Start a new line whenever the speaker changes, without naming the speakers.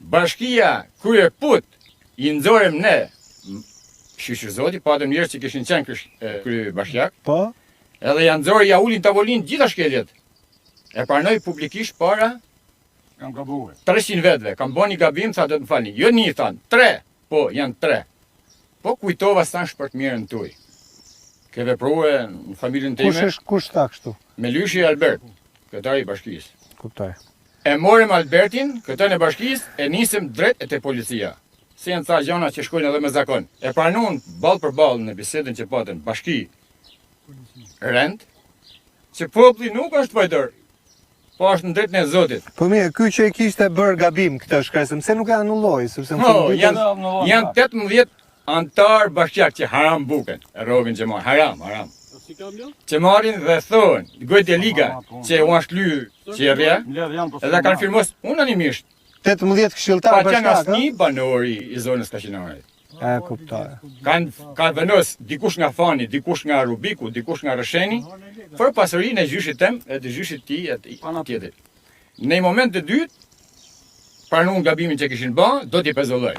Bashkia krye put i nxorëm ne shqyrëzoti, patëm njerëz që kishin qenë krye bashkiak.
Po.
Edhe janë nxorë ja ulin tavolinë gjitha shkeljet. E pranoi publikisht para
Kam gabuar.
300 vetëve. Kam bënë një gabim, tha do të më falni. Jo një, thanë, 3. Po, janë 3. Po kujtova sa për të mirën tuaj. Ke vepruar në familjen time.
Kush tha kështu?
Melyshi Albert, kryetari i bashkisë.
Kuptoj.
E morëm Albertin, kryetarin e bashkisë, e nisëm drejt e te policia. Se janë ca gjëra që shkojnë edhe me zakon. E pranuan ballë për ballë në bisedën që patën bashki rend, që populli nuk është pajdor, po është në drejtën e Zotit.
Po mirë, ky që e kishte bërë gabim këtë shkresëm, se nuk e anulloi, sepse
Janë 18 antar bashkiak që haram buken, e rovin që marrin, haram. Që marrin dhe thonë, gojtë e liga, që u ashtë lyë qerrja, edhe kanë firmos unanimisht.
18 këshilltar
Pa qenë
bashkak.
asnjë banori i zonës Kaqinare.
E kuptoj.
Kanë vendos dikush nga Fani, dikush nga Rubiku, dikush nga Rësheni, për pasurinë e gjyshit tem e të gjyshit ti e tjetër. Në moment të dytë, pranuan gabimin që kishin bërë, do t'i pezulloj.